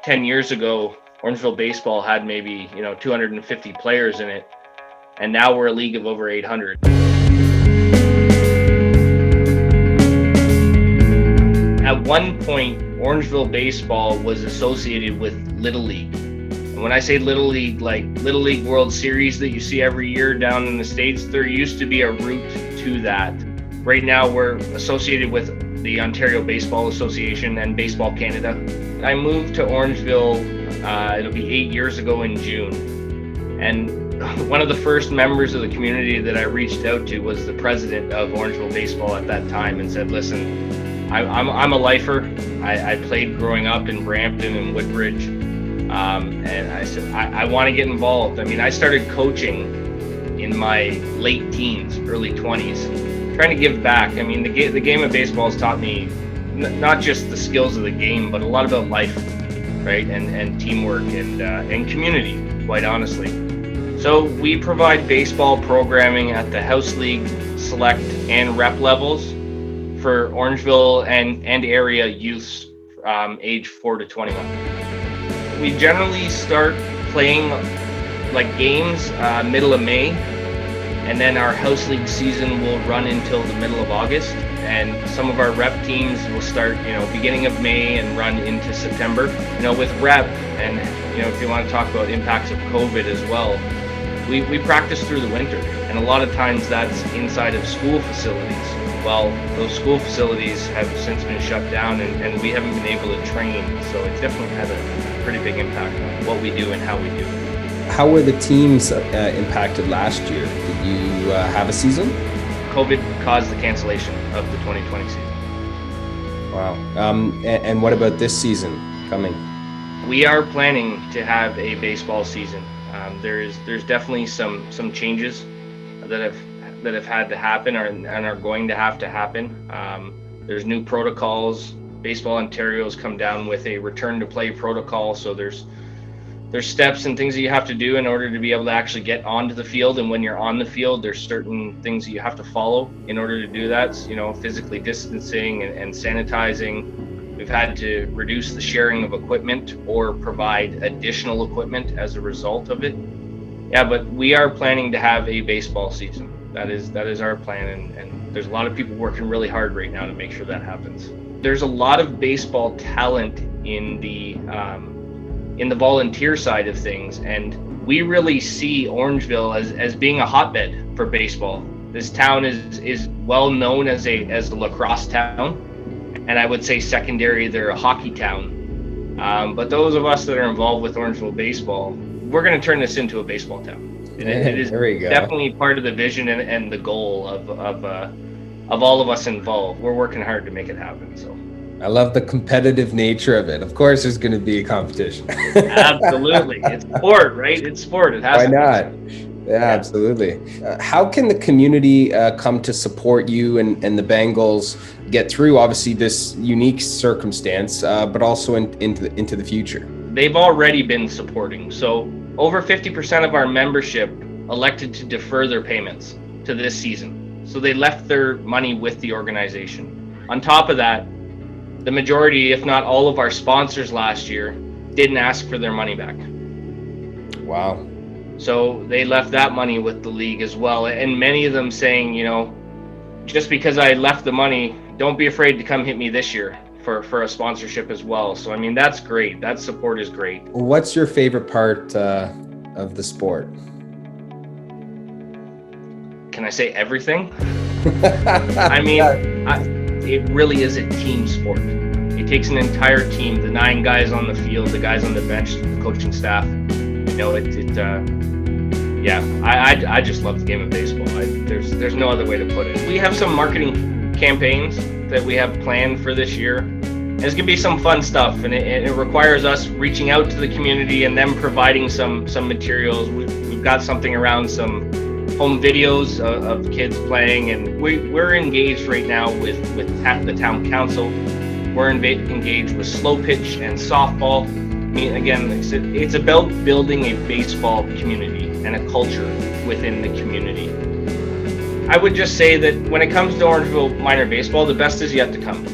10 years ago, Orangeville baseball had maybe, 250 players in it. And now we're a league of over 800. At one point, Orangeville baseball was associated with Little League. And when I say Little League, like Little League World Series that you see every year down in the States, there used to be a route to that. Right now, we're associated with the Ontario Baseball Association and Baseball Canada. I moved to Orangeville, it'll be 8 years ago in June. And one of the first members of the community that I reached out to was the president of Orangeville Baseball at that time and said, listen, I'm a lifer. I played growing up in Brampton and Woodbridge. And I said, I want to get involved. I mean, I started coaching in my late teens, early 20s, trying to give back. I mean, the game of baseball has taught me not just the skills of the game, but a lot about life, right? And teamwork and community, quite honestly. So we provide baseball programming at the House League, Select, and Rep levels for Orangeville and area youths age 4 to 21. We generally start playing like games middle of May, and then our House League season will run until the middle of August. And some of our rep teams will start, beginning of May and run into September. With rep, and if you want to talk about impacts of COVID as well, we practice through the winter, and a lot of times that's inside of school facilities. Well, those school facilities have since been shut down, and we haven't been able to train, so it's definitely had a pretty big impact on what we do and how we do it. How were the teams impacted last year? Did you have a season? COVID caused the cancellation of the 2020 season. Wow. And what about this season coming? We are planning to have a baseball season. There's definitely some changes that have had to happen and are going to have to happen. There's new protocols. Baseball Ontario has come down with a return to play protocol, so there's steps and things that you have to do in order to be able to actually get onto the field. And when you're on the field, there's certain things that you have to follow in order to do that. So, physically distancing and sanitizing. We've had to reduce the sharing of equipment or provide additional equipment as a result of it. Yeah, but we are planning to have a baseball season. That is our plan, and there's a lot of people working really hard right now to make sure that happens. There's a lot of baseball talent in the volunteer side of things, and we really see Orangeville as being a hotbed for baseball. This town is well known as a lacrosse town, and I would say secondary, they're a hockey town. But those of us that are involved with Orangeville baseball, we're going to turn this into a baseball town. And it is definitely part of the vision and the goal of all of us involved. We're working hard to make it happen. So I love the competitive nature of it. Of course, there's going to be a competition. Absolutely, it's sport, right? It's sport. It has. Why not? Yeah, absolutely. How can the community come to support you and the Bengals get through, obviously, this unique circumstance, but also into the future? They've already been supporting. So over 50% of our membership elected to defer their payments to this season. So they left their money with the organization. On top of that, the majority, if not all of our sponsors last year, didn't ask for their money back. Wow. So they left that money with the league as well. And many of them saying, just because I left the money, don't be afraid to come hit me this year for a sponsorship as well. So, I mean, that's great. That support is great. What's your favorite part of the sport? Can I say everything? I mean, it really is a team sport. It takes an entire team, the 9 guys on the field, the guys on the bench, the coaching staff. I just love the game of baseball. There's no other way to put it. We have some marketing campaigns that we have planned for this year. And it's gonna be some fun stuff, and it requires us reaching out to the community and them providing some materials. We've got something around some home videos of kids playing, and we're engaged right now with the town council. We're engaged with slow pitch and softball. I mean, again, it's about building a baseball community and a culture within the community. I would just say that when it comes to Orangeville minor baseball, the best is yet to come.